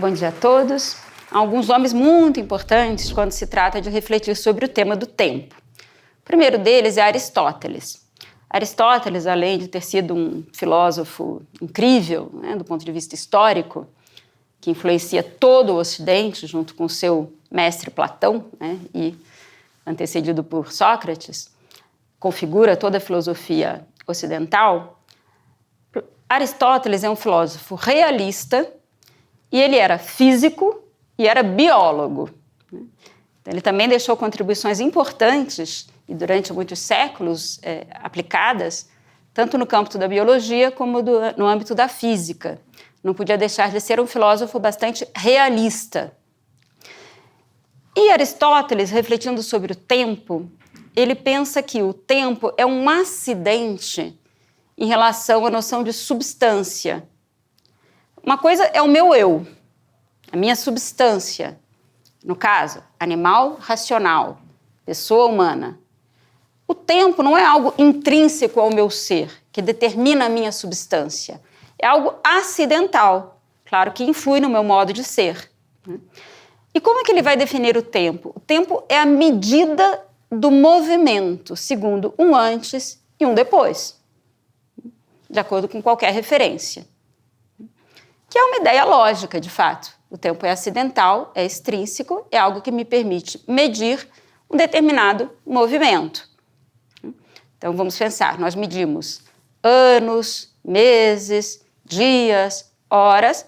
bom dia a todos. Há alguns nomes muito importantes quando se trata de refletir sobre o tema do tempo. O primeiro deles é Aristóteles. Aristóteles, além de ter sido um filósofo incrível, do ponto de vista histórico, que influencia todo o Ocidente, junto com seu mestre Platão, e antecedido por Sócrates, configura toda a filosofia ocidental. Aristóteles é um filósofo realista e ele era físico e era biólogo. Ele também deixou contribuições importantes e durante muitos séculos aplicadas, tanto no campo da biologia como no âmbito da física. Não podia deixar de ser um filósofo bastante realista. E Aristóteles, refletindo sobre o tempo, ele pensa que o tempo é um acidente em relação à noção de substância. Uma coisa é o meu eu, a minha substância, no caso, animal racional, pessoa humana. O tempo não é algo intrínseco ao meu ser, que determina a minha substância. É algo acidental, claro que influi no meu modo de ser. E como é que ele vai definir o tempo? O tempo é a medida do movimento, segundo um antes e um depois, de acordo com qualquer referência. Que é uma ideia lógica, de fato. O tempo é acidental, é extrínseco, é algo que me permite medir um determinado movimento. Então, vamos pensar, nós medimos anos, meses, dias, horas.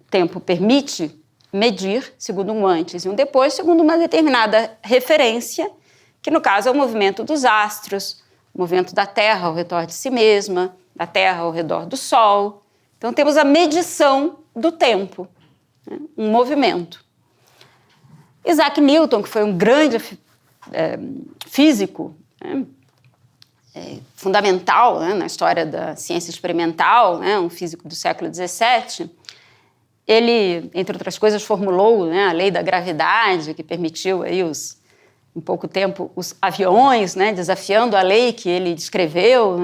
O tempo permite medir, segundo um antes e um depois, segundo uma determinada referência, que no caso é o movimento dos astros, o movimento da Terra ao redor de si mesma, da Terra ao redor do Sol. Então, temos a medição do tempo, um movimento. Isaac Newton, que foi um grande físico, fundamental na história da ciência experimental, um físico do século XVII, ele, entre outras coisas, formulou a lei da gravidade, que permitiu aí em pouco tempo os aviões, desafiando a lei que ele descreveu.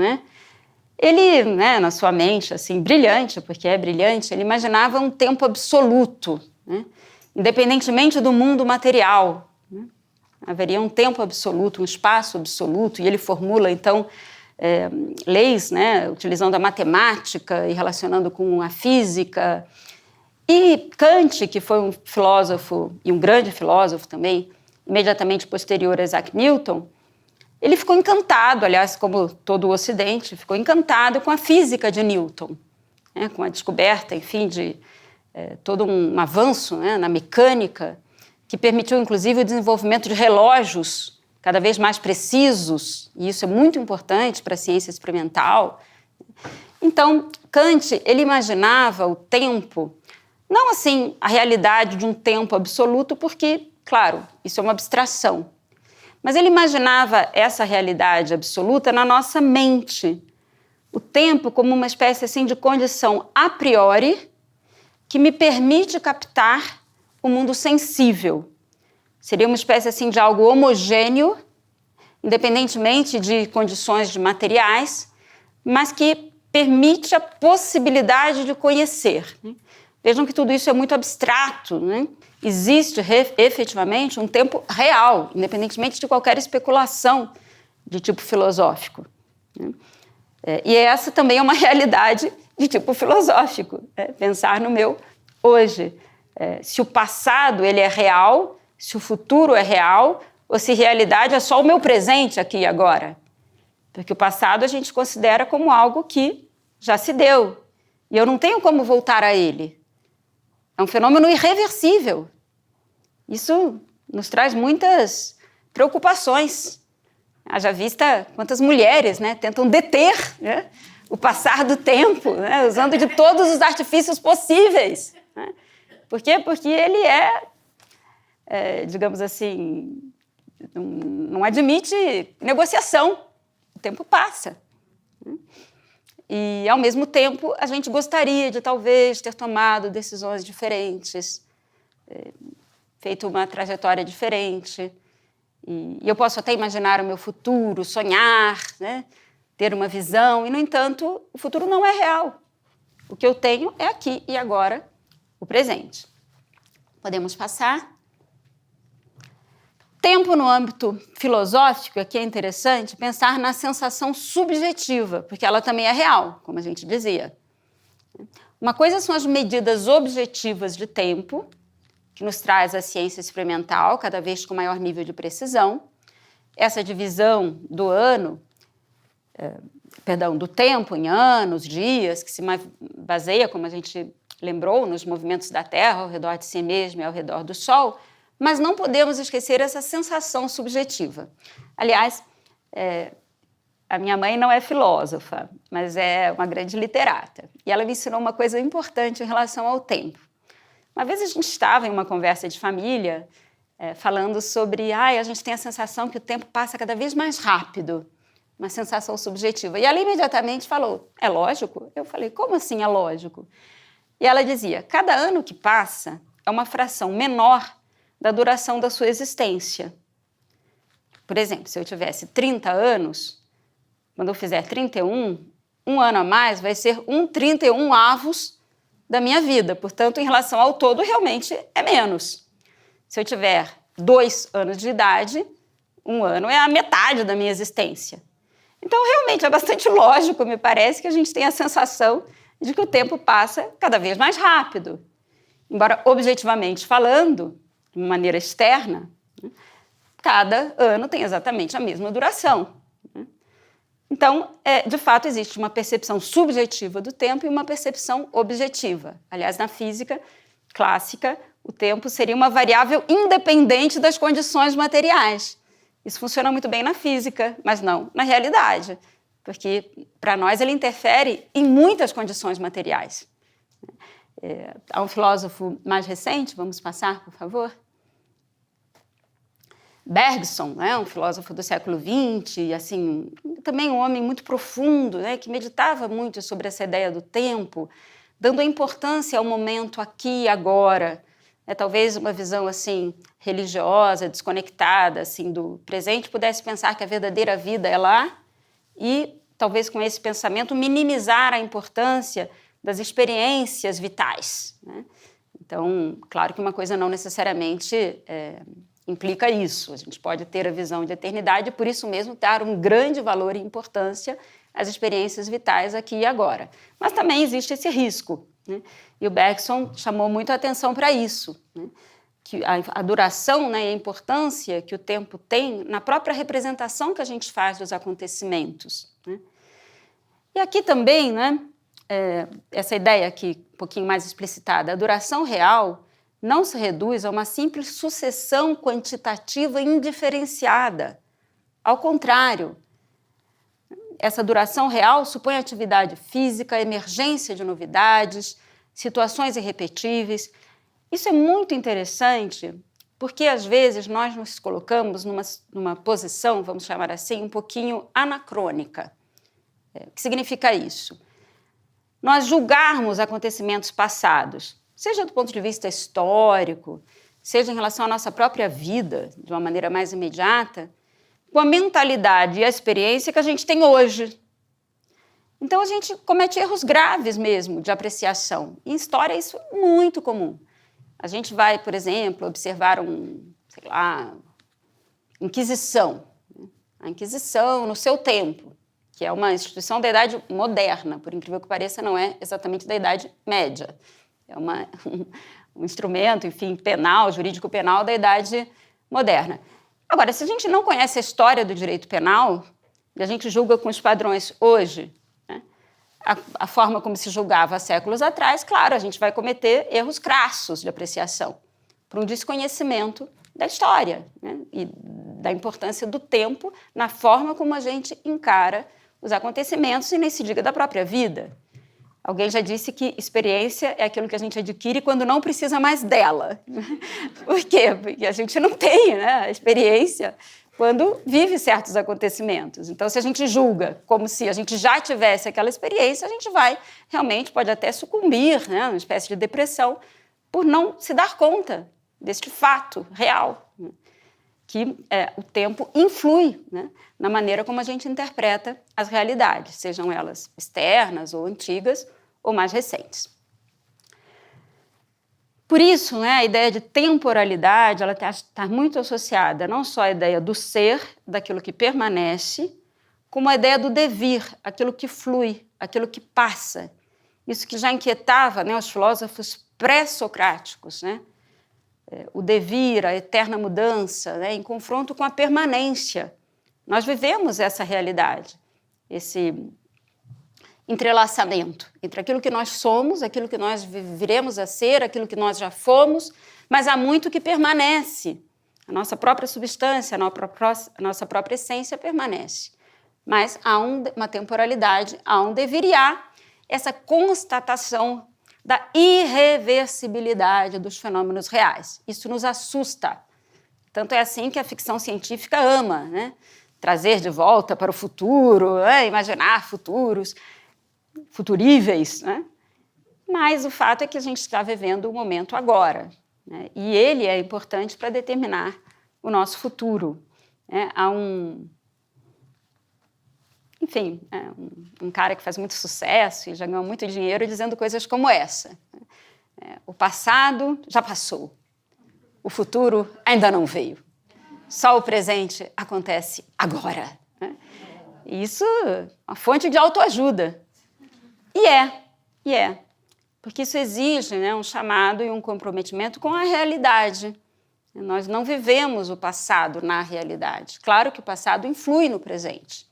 Ele, na sua mente, assim, brilhante, porque é brilhante, ele imaginava um tempo absoluto, independentemente do mundo material. Haveria um tempo absoluto, um espaço absoluto, e ele formula, então, leis, utilizando a matemática e relacionando com a física. E Kant, que foi um filósofo, e um grande filósofo também, imediatamente posterior a Isaac Newton, ele ficou encantado, aliás, como todo o Ocidente, ficou encantado com a física de Newton, com a descoberta, enfim, de todo um avanço na mecânica, que permitiu, inclusive, o desenvolvimento de relógios cada vez mais precisos, e isso é muito importante para a ciência experimental. Então, Kant, ele imaginava o tempo, não assim a realidade de um tempo absoluto, porque, claro, isso é uma abstração, mas ele imaginava essa realidade absoluta na nossa mente, o tempo como uma espécie assim, de condição a priori que me permite captar o mundo sensível. Seria uma espécie assim, de algo homogêneo, independentemente de condições materiais, mas que permite a possibilidade de conhecer. Vejam que tudo isso é muito abstrato, Existe efetivamente um tempo real, independentemente de qualquer especulação de tipo filosófico. E essa também é uma realidade de tipo filosófico, pensar no meu hoje. Se o passado ele é real, se o futuro é real, ou se realidade é só o meu presente aqui e agora. Porque o passado a gente considera como algo que já se deu, e eu não tenho como voltar a ele. É um fenômeno irreversível. Isso nos traz muitas preocupações. Haja vista quantas mulheres tentam deter o passar do tempo, usando de todos os artifícios possíveis. Por quê? Porque ele digamos assim, não admite negociação. O tempo passa. E, ao mesmo tempo, a gente gostaria de, talvez, ter tomado decisões diferentes, feito uma trajetória diferente. E eu posso até imaginar o meu futuro, sonhar, ter uma visão. E, no entanto, o futuro não é real. O que eu tenho é aqui e agora, o presente. Podemos passar. Tempo no âmbito filosófico, aqui é interessante pensar na sensação subjetiva, porque ela também é real, como a gente dizia. Uma coisa são as medidas objetivas de tempo, que nos traz a ciência experimental, cada vez com maior nível de precisão. Essa divisão do do tempo em anos, dias, que se baseia, como a gente lembrou, nos movimentos da Terra ao redor de si mesma e ao redor do Sol, mas não podemos esquecer essa sensação subjetiva. Aliás, a minha mãe não é filósofa, mas é uma grande literata. E ela me ensinou uma coisa importante em relação ao tempo. Uma vez a gente estava em uma conversa de família, falando sobre, a gente tem a sensação que o tempo passa cada vez mais rápido, uma sensação subjetiva. E ela imediatamente falou, é lógico? Eu falei, como assim é lógico? E ela dizia, cada ano que passa é uma fração menor da duração da sua existência. Por exemplo, se eu tivesse 30 anos, quando eu fizer 31, um ano a mais vai ser 1/31 da minha vida. Portanto, em relação ao todo, realmente é menos. Se eu tiver 2 anos de idade, um ano é a metade da minha existência. Então, realmente, é bastante lógico, me parece, que a gente tem a sensação de que o tempo passa cada vez mais rápido. Embora, objetivamente falando, de uma maneira externa, cada ano tem exatamente a mesma duração. Então, de fato, existe uma percepção subjetiva do tempo e uma percepção objetiva. Aliás, na física clássica, o tempo seria uma variável independente das condições materiais. Isso funciona muito bem na física, mas não na realidade, porque, para nós, ele interfere em muitas condições materiais. Há um filósofo mais recente, vamos passar, por favor? Bergson, um filósofo do século XX, assim, também um homem muito profundo, que meditava muito sobre essa ideia do tempo, dando a importância ao momento aqui e agora. Talvez uma visão assim, religiosa, desconectada assim, do presente, pudesse pensar que a verdadeira vida é lá e, talvez com esse pensamento, minimizar a importância das experiências vitais. Então, claro que uma coisa não necessariamente implica isso. A gente pode ter a visão de eternidade e, por isso mesmo, dar um grande valor e importância às experiências vitais aqui e agora. Mas também existe esse risco, E o Bergson chamou muito a atenção para isso, que a duração e a importância que o tempo tem na própria representação que a gente faz dos acontecimentos. E aqui também, essa ideia aqui, um pouquinho mais explicitada, a duração real não se reduz a uma simples sucessão quantitativa indiferenciada. Ao contrário, essa duração real supõe atividade física, emergência de novidades, situações irrepetíveis. Isso é muito interessante porque, às vezes, nós nos colocamos numa posição, vamos chamar assim, um pouquinho anacrônica. O que significa isso? Nós julgarmos acontecimentos passados, seja do ponto de vista histórico, seja em relação à nossa própria vida, de uma maneira mais imediata, com a mentalidade e a experiência que a gente tem hoje. Então, a gente comete erros graves mesmo de apreciação. Em história, isso é muito comum. A gente vai, por exemplo, observar Inquisição. A Inquisição no seu tempo, que é uma instituição da Idade Moderna, por incrível que pareça, não é exatamente da Idade Média. É um instrumento, enfim, penal, jurídico penal da Idade Moderna. Agora, se a gente não conhece a história do direito penal, e a gente julga com os padrões hoje, a forma como se julgava há séculos atrás, claro, a gente vai cometer erros crassos de apreciação, por um desconhecimento da história, e da importância do tempo na forma como a gente encara os acontecimentos e nem se diga da própria vida. Alguém já disse que experiência é aquilo que a gente adquire quando não precisa mais dela. Por quê? Porque a gente não tem a experiência quando vive certos acontecimentos. Então, se a gente julga como se a gente já tivesse aquela experiência, a gente pode até sucumbir, uma espécie de depressão, por não se dar conta deste fato real, que o tempo influi na maneira como a gente interpreta as realidades, sejam elas externas ou antigas ou mais recentes. Por isso, né, a ideia de temporalidade ela está muito associada não só à ideia do ser, daquilo que permanece, como à ideia do devir, aquilo que flui, aquilo que passa. Isso que já inquietava, né, os filósofos pré-socráticos, né? O devir, a eterna mudança, né, em confronto com a permanência. Nós vivemos essa realidade, esse entrelaçamento entre aquilo que nós somos, aquilo que nós viremos a ser, aquilo que nós já fomos, mas há muito que permanece. A nossa própria substância, a nossa própria essência permanece. Mas há uma temporalidade, há um devir e há essa constatação da irreversibilidade dos fenômenos reais. Isso nos assusta. Tanto é assim que a ficção científica ama, né? Trazer de volta para o futuro, imaginar futuros futuríveis, né? Mas o fato é que a gente está vivendo o momento agora, né? E ele é importante para determinar o nosso futuro, né? Há um cara que faz muito sucesso e já ganhou muito dinheiro dizendo coisas como essa. O passado já passou, o futuro ainda não veio, só o presente acontece agora. Né? Isso é uma fonte de autoajuda. E é, porque isso exige, né, um chamado e um comprometimento com a realidade. Nós não vivemos o passado na realidade. Claro que o passado influi no presente.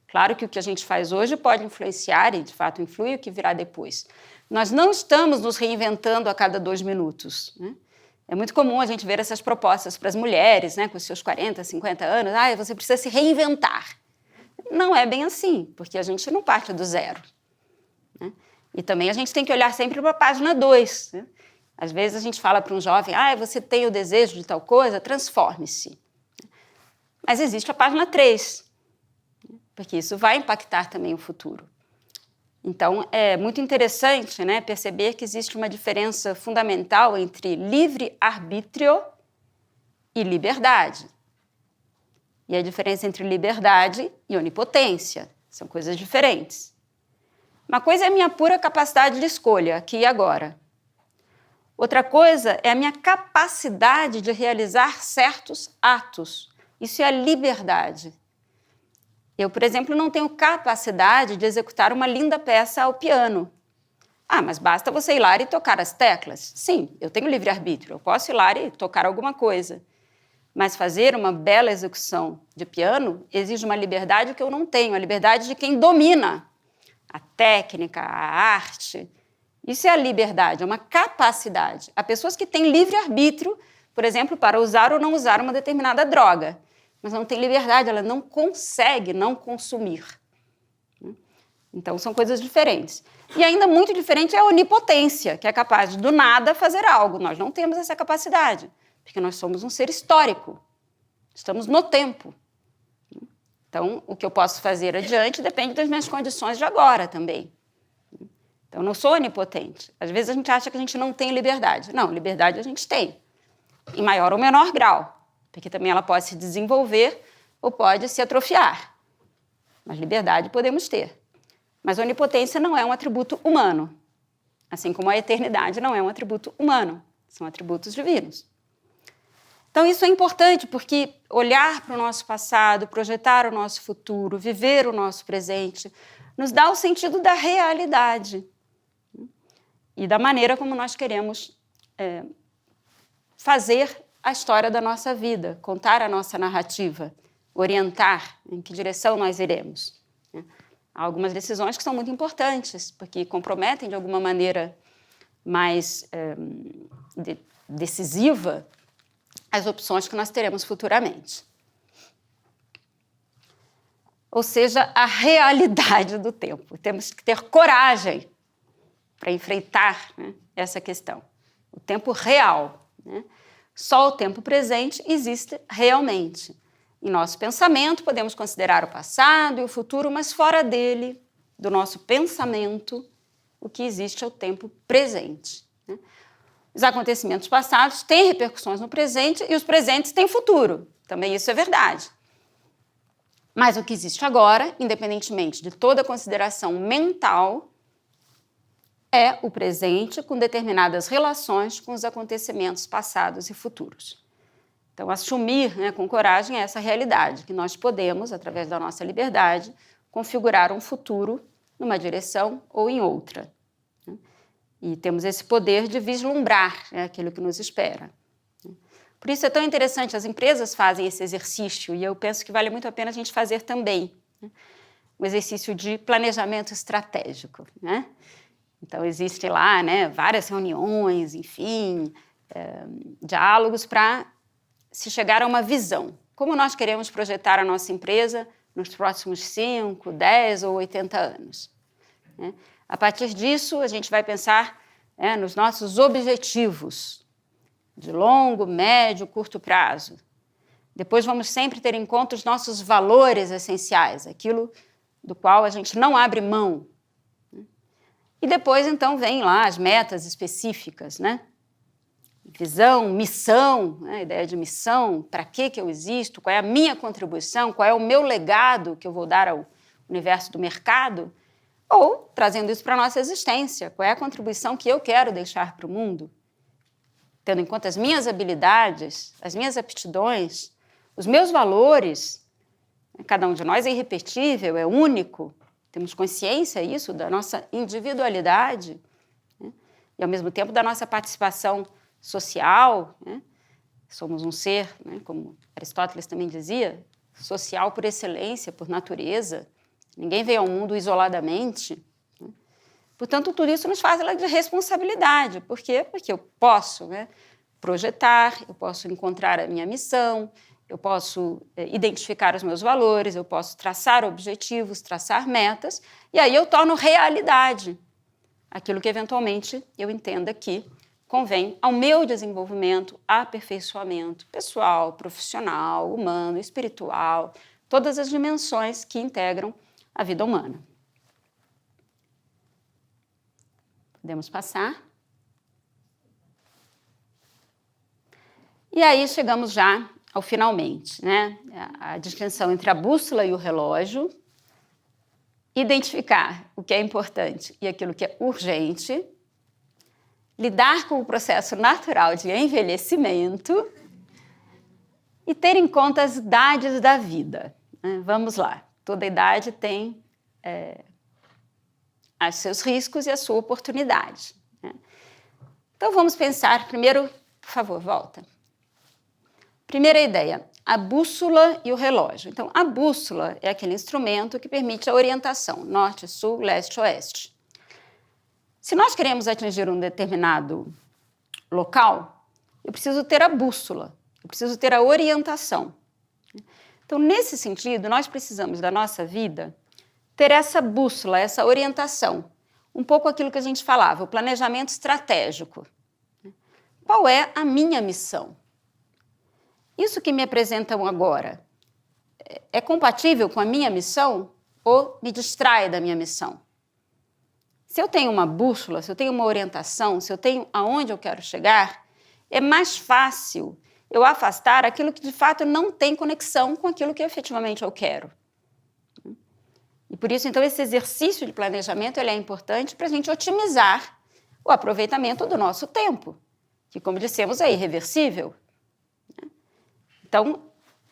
Claro que o que a gente faz hoje pode influenciar, e de fato influi o que virá depois. Nós não estamos nos reinventando a cada 2 minutos. Né? É muito comum a gente ver essas propostas para as mulheres, né, com os seus 40, 50 anos. Você precisa se reinventar. Não é bem assim, porque a gente não parte do zero. Né? E também a gente tem que olhar sempre para a página 2. Né? Às vezes a gente fala para um jovem, você tem o desejo de tal coisa, transforme-se. Mas existe a página 3. Porque isso vai impactar também o futuro. Então, é muito interessante, né, perceber que existe uma diferença fundamental entre livre-arbítrio e liberdade. E a diferença entre liberdade e onipotência são coisas diferentes. Uma coisa é a minha pura capacidade de escolha, aqui e agora. Outra coisa é a minha capacidade de realizar certos atos. Isso é a liberdade. Eu, por exemplo, não tenho capacidade de executar uma linda peça ao piano. Mas basta você ir lá e tocar as teclas. Sim, eu tenho livre-arbítrio, eu posso ir lá e tocar alguma coisa. Mas fazer uma bela execução de piano exige uma liberdade que eu não tenho, a liberdade de quem domina a técnica, a arte. Isso é a liberdade, é uma capacidade. Há pessoas que têm livre-arbítrio, por exemplo, para usar ou não usar uma determinada droga. Mas não tem liberdade, ela não consegue não consumir. Então, são coisas diferentes. E ainda muito diferente é a onipotência, que é capaz de, do nada, fazer algo. Nós não temos essa capacidade, porque nós somos um ser histórico. Estamos no tempo. Então, o que eu posso fazer adiante depende das minhas condições de agora também. Então, eu não sou onipotente. Às vezes, a gente acha que a gente não tem liberdade. Não, liberdade a gente tem, em maior ou menor grau. Porque também ela pode se desenvolver ou pode se atrofiar. Mas liberdade podemos ter. Mas a onipotência não é um atributo humano, assim como a eternidade não é um atributo humano, são atributos divinos. Então isso é importante porque olhar para o nosso passado, projetar o nosso futuro, viver o nosso presente, nos dá o sentido da realidade e da maneira como nós queremos fazer a história da nossa vida, contar a nossa narrativa, orientar em que direção nós iremos. Há algumas decisões que são muito importantes, porque comprometem de alguma maneira mais decisiva as opções que nós teremos futuramente. Ou seja, a realidade do tempo. Temos que ter coragem para enfrentar, né, essa questão. O tempo real, né? Só o tempo presente existe realmente. Em nosso pensamento, podemos considerar o passado e o futuro, mas fora dele, do nosso pensamento, o que existe é o tempo presente. Né? Os acontecimentos passados têm repercussões no presente e os presentes têm futuro. Também isso é verdade. Mas o que existe agora, independentemente de toda consideração mental, é o presente com determinadas relações com os acontecimentos passados e futuros. Então, assumir, né, com coragem essa realidade, que nós podemos, através da nossa liberdade, configurar um futuro numa direção ou em outra. Né? E temos esse poder de vislumbrar, né, aquilo que nos espera. Por isso é tão interessante, as empresas fazem esse exercício, e eu penso que vale muito a pena a gente fazer também, né? Um exercício de planejamento estratégico, né? Então, existem lá, né, várias reuniões, enfim, diálogos para se chegar a uma visão. Como nós queremos projetar a nossa empresa nos próximos 5, 10 ou 80 anos. Né? A partir disso, a gente vai pensar, né, nos nossos objetivos de longo, médio, curto prazo. Depois vamos sempre ter em conta os nossos valores essenciais, aquilo do qual a gente não abre mão. E depois, então, vem lá as metas específicas, né? Visão, missão, né? A ideia de missão, para que eu existo, qual é a minha contribuição, qual é o meu legado que eu vou dar ao universo do mercado, ou, trazendo isso para a nossa existência, qual é a contribuição que eu quero deixar para o mundo, tendo em conta as minhas habilidades, as minhas aptidões, os meus valores. Cada um de nós é irrepetível, é único, temos consciência disso, da nossa individualidade, né? E, ao mesmo tempo, da nossa participação social, né? Somos um ser, né, como Aristóteles também dizia, social por excelência, por natureza. Ninguém veio ao mundo isoladamente. Né? Portanto, tudo isso nos faz de responsabilidade. Por quê? Porque eu posso, né, projetar, eu posso encontrar a minha missão, eu posso identificar os meus valores, eu posso traçar objetivos, traçar metas, e aí eu torno realidade aquilo que, eventualmente, eu entenda que convém ao meu desenvolvimento, aperfeiçoamento pessoal, profissional, humano, espiritual, todas as dimensões que integram a vida humana. Podemos passar? E aí chegamos já ao finalmente, né? A distinção entre a bússola e o relógio, identificar o que é importante e aquilo que é urgente, lidar com o processo natural de envelhecimento e ter em conta as idades da vida. Vamos lá, toda idade tem os seus riscos e a sua oportunidade. Né? Então vamos pensar primeiro, por favor, volta. Primeira ideia, a bússola e o relógio. Então, a bússola é aquele instrumento que permite a orientação, norte, sul, leste, oeste. Se nós queremos atingir um determinado local, eu preciso ter a bússola, eu preciso ter a orientação. Então, nesse sentido, nós precisamos da nossa vida ter essa bússola, essa orientação, um pouco aquilo que a gente falava, o planejamento estratégico. Qual é a minha missão? Isso que me apresentam agora é compatível com a minha missão ou me distrai da minha missão? Se eu tenho uma bússola, se eu tenho uma orientação, se eu tenho aonde eu quero chegar, é mais fácil eu afastar aquilo que de fato não tem conexão com aquilo que efetivamente eu quero. E por isso, então, esse exercício de planejamento ele é importante para a gente otimizar o aproveitamento do nosso tempo, que, como dissemos, é irreversível. Então,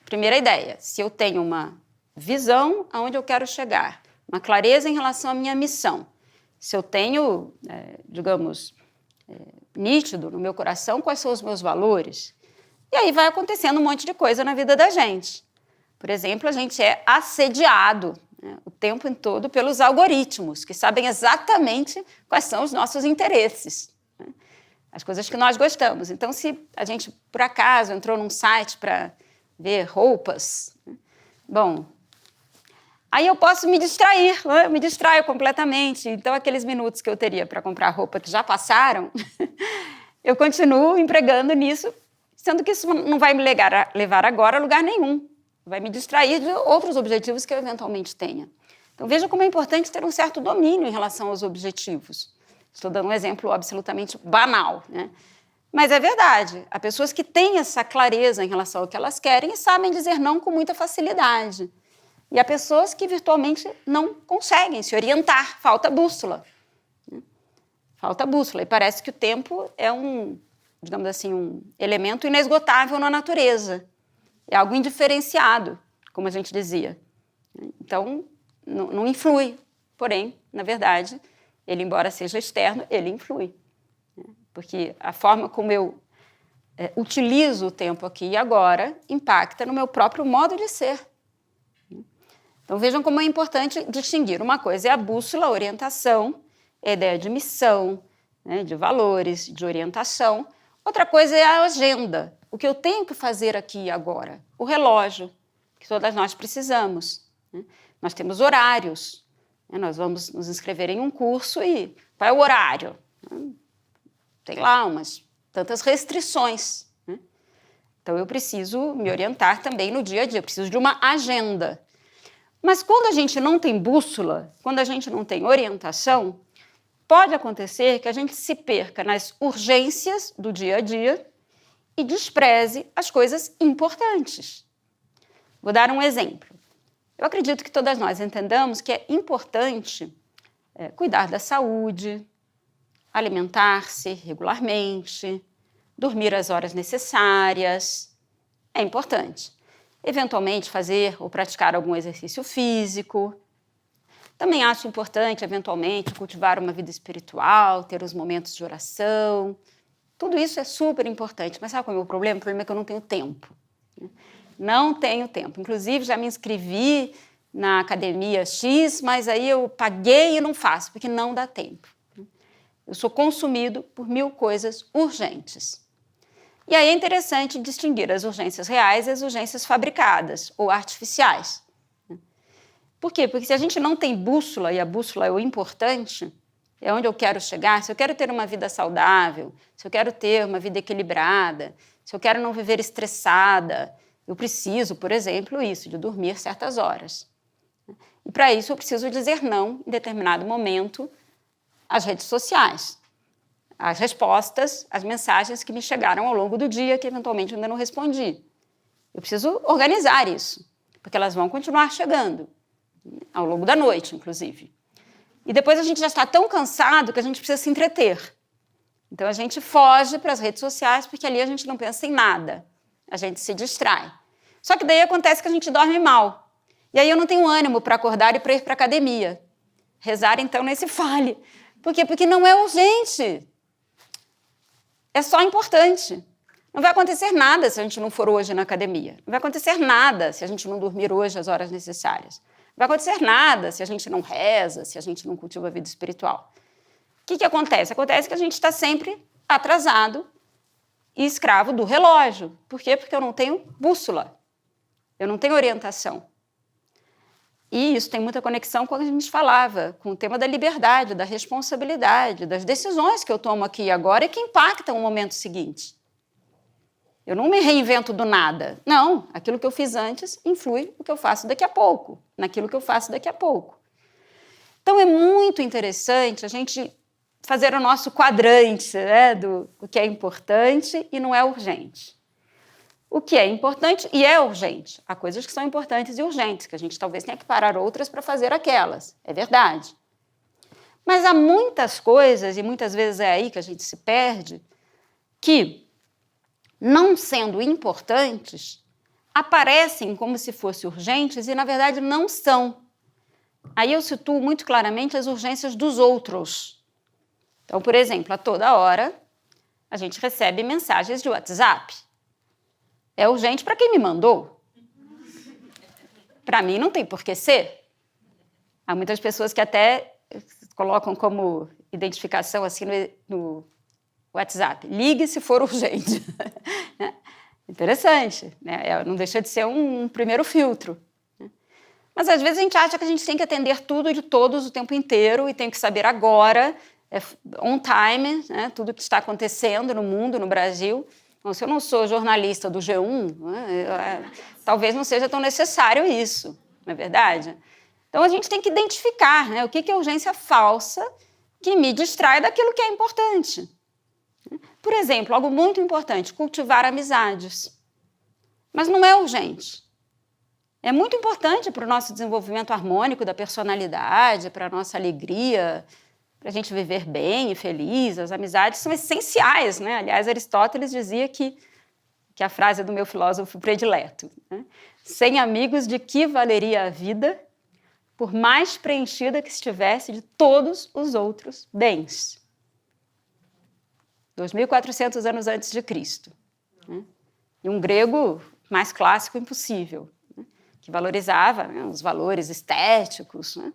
primeira ideia, se eu tenho uma visão aonde eu quero chegar, uma clareza em relação à minha missão, se eu tenho, digamos, nítido no meu coração quais são os meus valores, e aí vai acontecendo um monte de coisa na vida da gente. Por exemplo, a gente é assediado, né, o tempo todo pelos algoritmos, que sabem exatamente quais são os nossos interesses, né, as coisas que nós gostamos. Então, se a gente, por acaso, entrou num site para ver roupas, né, bom, aí eu posso me distrair, né, eu me distraio completamente. Então, aqueles minutos que eu teria para comprar roupa que já passaram, eu continuo empregando nisso, sendo que isso não vai me levar agora a lugar nenhum. Vai me distrair de outros objetivos que eu eventualmente tenha. Então, veja como é importante ter um certo domínio em relação aos objetivos. Estou dando um exemplo absolutamente banal, né? Mas é verdade. Há pessoas que têm essa clareza em relação ao que elas querem e sabem dizer não com muita facilidade. E há pessoas que virtualmente não conseguem se orientar, falta bússola. Falta a bússola. E parece que o tempo é digamos assim, um elemento inesgotável na natureza. É algo indiferenciado, como a gente dizia. Então, não influi. Porém, na verdade, ele, embora seja externo, ele influi. Porque a forma como eu utilizo o tempo aqui e agora impacta no meu próprio modo de ser. Então, vejam como é importante distinguir. Uma coisa é a bússola, a orientação, a ideia de missão, né, de valores, de orientação. Outra coisa é a agenda, o que eu tenho que fazer aqui e agora. O relógio, que todas nós precisamos. Né? Nós temos horários. Né? Nós vamos nos inscrever em um curso e qual é o horário? Tem lá umas tantas restrições. Né? Então, eu preciso me orientar também no dia a dia, eu preciso de uma agenda. Mas quando a gente não tem bússola, quando a gente não tem orientação, pode acontecer que a gente se perca nas urgências do dia a dia e despreze as coisas importantes. Vou dar um exemplo. Eu acredito que todas nós entendamos que é importante cuidar da saúde, alimentar-se regularmente, dormir as horas necessárias. É importante. Eventualmente fazer ou praticar algum exercício físico. Também acho importante, eventualmente, cultivar uma vida espiritual, ter os momentos de oração. Tudo isso é super importante. Mas sabe qual é o meu problema? O problema é que eu não tenho tempo. Não tenho tempo. Inclusive, já me inscrevi na academia X, mas aí eu paguei e não faço, porque não dá tempo. Eu sou consumido por 1000 coisas urgentes. E aí é interessante distinguir as urgências reais e as urgências fabricadas ou artificiais. Por quê? Porque se a gente não tem bússola, e a bússola é o importante, é onde eu quero chegar, se eu quero ter uma vida saudável, se eu quero ter uma vida equilibrada, se eu quero não viver estressada, eu preciso, por exemplo, de dormir certas horas. E para isso eu preciso dizer não, em determinado momento, às redes sociais, às respostas, às mensagens que me chegaram ao longo do dia, que eventualmente eu ainda não respondi. Eu preciso organizar isso, porque elas vão continuar chegando, ao longo da noite, inclusive. E depois a gente já está tão cansado que a gente precisa se entreter. Então a gente foge para as redes sociais, porque ali a gente não pensa em nada, a gente se distrai. Só que daí acontece que a gente dorme mal. E aí eu não tenho ânimo para acordar e para ir para a academia. Rezar, então, nesse fale. Por quê? Porque não é urgente. É só importante. Não vai acontecer nada se a gente não for hoje na academia. Não vai acontecer nada se a gente não dormir hoje as horas necessárias. Não vai acontecer nada se a gente não reza, se a gente não cultiva a vida espiritual. O que acontece? Acontece que a gente está sempre atrasado e escravo do relógio. Por quê? Porque eu não tenho bússola. Eu não tenho orientação. E isso tem muita conexão com o que a gente falava, com o tema da liberdade, da responsabilidade, das decisões que eu tomo aqui e agora e que impactam o momento seguinte. Eu não me reinvento do nada. Não, aquilo que eu fiz antes influi no que eu faço daqui a pouco, naquilo que eu faço daqui a pouco. Então é muito interessante a gente fazer o nosso quadrante, né, do que é importante e não é urgente. O que é importante e é urgente. Há coisas que são importantes e urgentes, que a gente talvez tenha que parar outras para fazer aquelas. É verdade. Mas há muitas coisas, e muitas vezes é aí que a gente se perde, que, não sendo importantes, aparecem como se fossem urgentes e, na verdade, não são. Aí eu situo muito claramente as urgências dos outros. Então, por exemplo, a toda hora a gente recebe mensagens de WhatsApp. É urgente para quem me mandou. Para mim não tem por que ser. Há muitas pessoas que até colocam como identificação assim no WhatsApp: ligue se for urgente. Interessante, né? Não deixa de ser um primeiro filtro. Mas às vezes a gente acha que a gente tem que atender tudo de todos o tempo inteiro e tem que saber agora, on time, né? Tudo que está acontecendo no mundo, no Brasil. Bom, se eu não sou jornalista do G1, né, talvez não seja tão necessário isso, não é verdade? Então, a gente tem que identificar, né, o que é urgência falsa que me distrai daquilo que é importante. Por exemplo, algo muito importante, cultivar amizades. Mas não é urgente. É muito importante para o nosso desenvolvimento harmônico da personalidade, para a nossa alegria, para a gente viver bem e feliz. As amizades são essenciais, né? Aliás, Aristóteles dizia que a frase é do meu filósofo predileto, né? Sem amigos, de que valeria a vida, por mais preenchida que estivesse de todos os outros bens? 2.400 anos antes de Cristo, né? E um grego mais clássico impossível, né? Que valorizava, né, os valores estéticos, né,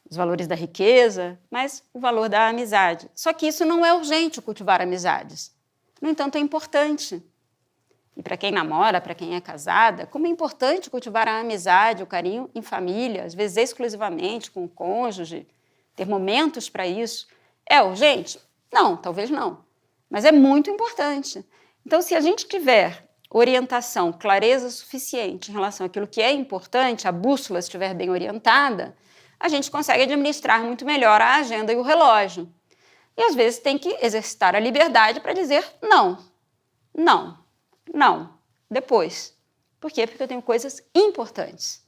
os valores da riqueza, mas o valor da amizade. Só que isso não é urgente, cultivar amizades. No entanto, é importante. E para quem namora, para quem é casada, como é importante cultivar a amizade, o carinho em família, às vezes exclusivamente com o cônjuge, ter momentos para isso. É urgente? Não, talvez não. Mas é muito importante. Então, se a gente tiver orientação, clareza suficiente em relação àquilo que é importante, a bússola estiver bem orientada, a gente consegue administrar muito melhor a agenda e o relógio. E, às vezes, tem que exercitar a liberdade para dizer não, não, não, depois. Por quê? Porque eu tenho coisas importantes,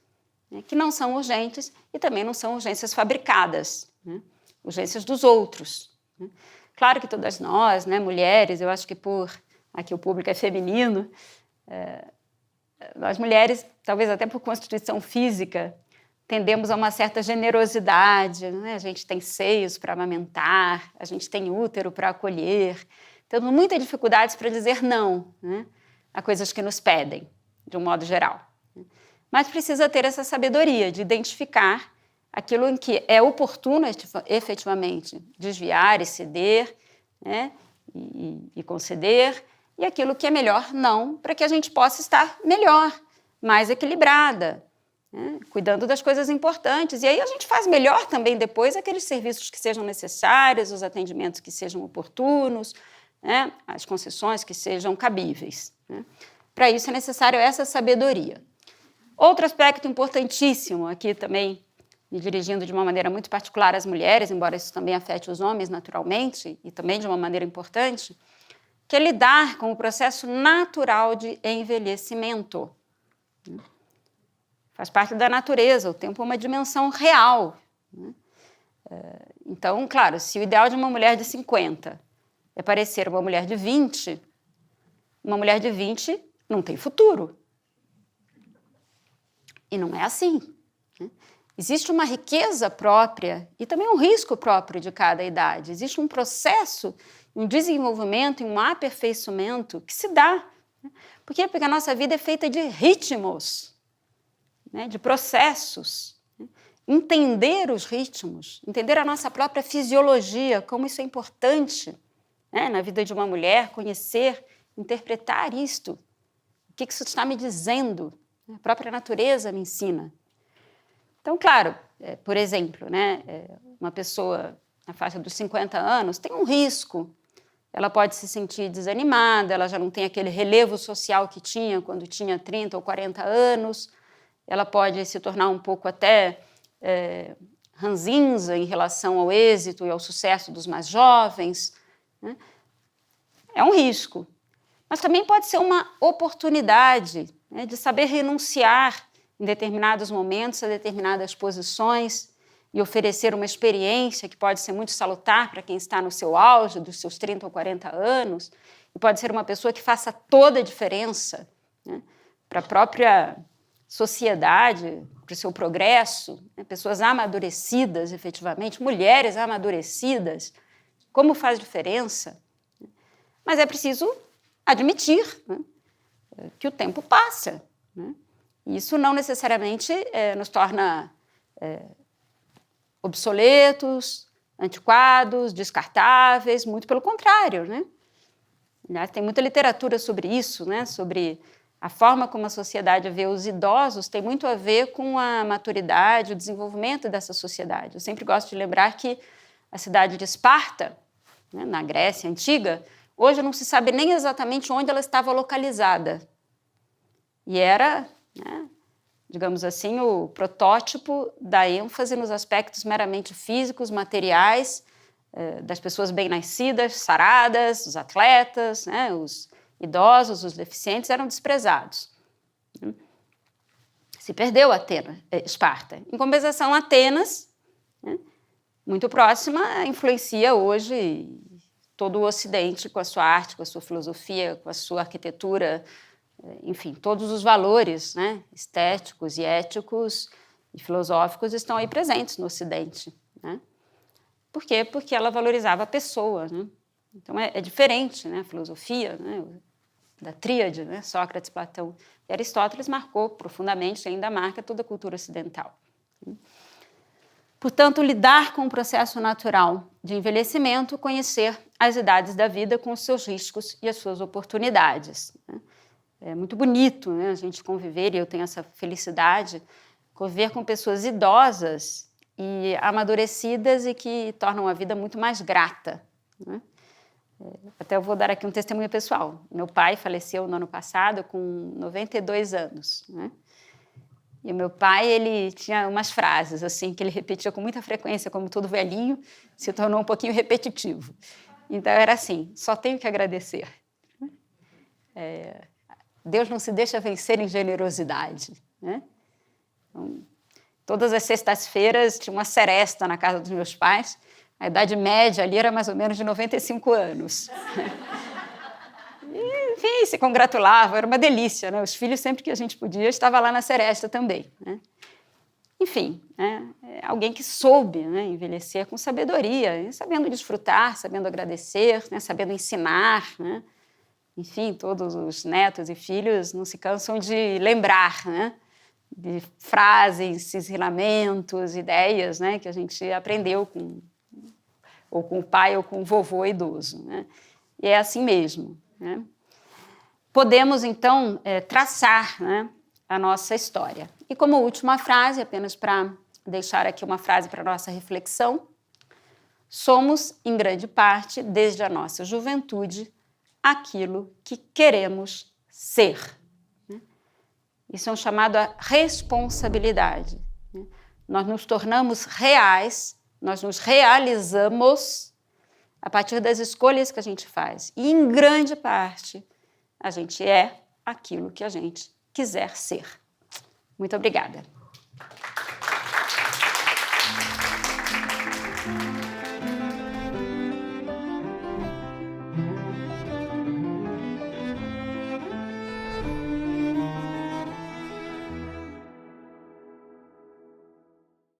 né, que não são urgentes e também não são urgências fabricadas, né, urgências dos outros, né. Claro que todas nós, né, mulheres, eu acho que aqui o público é feminino, nós mulheres, talvez até por constituição física, tendemos a uma certa generosidade, né? A gente tem seios para amamentar, a gente tem útero para acolher, temos muitas dificuldades para dizer não, né, a coisas que nos pedem, de um modo geral. Mas precisa ter essa sabedoria de identificar aquilo em que é oportuno efetivamente desviar e ceder, né, e conceder, e aquilo que é melhor não, para que a gente possa estar melhor, mais equilibrada, né, cuidando das coisas importantes. E aí a gente faz melhor também depois aqueles serviços que sejam necessários, os atendimentos que sejam oportunos, né, as concessões que sejam cabíveis, né. Para isso é necessário essa sabedoria. Outro aspecto importantíssimo, aqui também me dirigindo de uma maneira muito particular às mulheres, embora isso também afete os homens naturalmente, e também de uma maneira importante, que é lidar com o processo natural de envelhecimento. Faz parte da natureza, o tempo é uma dimensão real. Então, claro, se o ideal de uma mulher de 50 é parecer uma mulher de 20, uma mulher de 20 não tem futuro. E não é assim, né? Existe uma riqueza própria e também um risco próprio de cada idade. Existe um processo, um desenvolvimento e um aperfeiçoamento que se dá. Né? Por quê? Porque a nossa vida é feita de ritmos, né? De processos. Né? Entender os ritmos, entender a nossa própria fisiologia, como isso é importante, né, na vida de uma mulher, conhecer, interpretar isto. O que isso está me dizendo? A própria natureza me ensina. Então, claro, por exemplo, né, uma pessoa na faixa dos 50 anos tem um risco. Ela pode se sentir desanimada, ela já não tem aquele relevo social que tinha quando tinha 30 ou 40 anos, ela pode se tornar um pouco até ranzinza em relação ao êxito e ao sucesso dos mais jovens, né? É um risco. Mas também pode ser uma oportunidade, né, de saber renunciar em determinados momentos a determinadas posições e oferecer uma experiência que pode ser muito salutar para quem está no seu auge, dos seus 30 ou 40 anos, e pode ser uma pessoa que faça toda a diferença, né, para a própria sociedade, para o seu progresso, né, pessoas amadurecidas, efetivamente, mulheres amadurecidas, como faz diferença. Mas é preciso admitir, né, que o tempo passa, né? Isso não necessariamente nos torna obsoletos, antiquados, descartáveis, muito pelo contrário, né? Aliás, tem muita literatura sobre isso, né? Sobre a forma como a sociedade vê os idosos, tem muito a ver com a maturidade, o desenvolvimento dessa sociedade. Eu sempre gosto de lembrar que a cidade de Esparta, né, na Grécia Antiga, hoje não se sabe nem exatamente onde ela estava localizada. E era, né, digamos assim, o protótipo da ênfase nos aspectos meramente físicos, materiais, das pessoas bem-nascidas, saradas, os atletas, né, os idosos, os deficientes eram desprezados. Se perdeu Esparta. Em compensação, Atenas, né, muito próxima, influencia hoje todo o Ocidente com a sua arte, com a sua filosofia, com a sua arquitetura, enfim, todos os valores, né, estéticos e éticos e filosóficos estão aí presentes no Ocidente, né? Por quê? Porque ela valorizava a pessoa, né? Então é diferente, né, a filosofia, né, da tríade, né, Sócrates, Platão e Aristóteles marcou profundamente, ainda marca toda a cultura ocidental. Portanto, lidar com o processo natural de envelhecimento, conhecer as idades da vida com os seus riscos e as suas oportunidades, né? É muito bonito, né, a gente conviver, e eu tenho essa felicidade, conviver com pessoas idosas e amadurecidas e que tornam a vida muito mais grata, né? Até eu vou dar aqui um testemunho pessoal. Meu pai faleceu no ano passado com 92 anos, né? E o meu pai, ele tinha umas frases assim que ele repetia com muita frequência, como todo velhinho, se tornou um pouquinho repetitivo. Então era assim: só tenho que agradecer. Deus não se deixa vencer em generosidade, né? Então, todas as sextas-feiras tinha uma seresta na casa dos meus pais. A idade média ali era mais ou menos de 95 anos. E, enfim, se congratulavam, era uma delícia, né? Os filhos, sempre que a gente podia, estava lá na seresta também, né? Enfim, né? Alguém que soube, né, envelhecer com sabedoria, sabendo desfrutar, sabendo agradecer, né, sabendo ensinar, né? Enfim, todos os netos e filhos não se cansam de lembrar, né, de frases, ensinamentos, ideias, né, que a gente aprendeu ou com o pai ou com o vovô idoso, né? E é assim mesmo, né? Podemos, então, traçar, né, a nossa história. E como última frase, apenas para deixar aqui uma frase para a nossa reflexão: somos, em grande parte, desde a nossa juventude, aquilo que queremos ser. Isso é um chamado a responsabilidade. Nós nos tornamos reais, nós nos realizamos a partir das escolhas que a gente faz. E, em grande parte, a gente é aquilo que a gente quiser ser. Muito obrigada.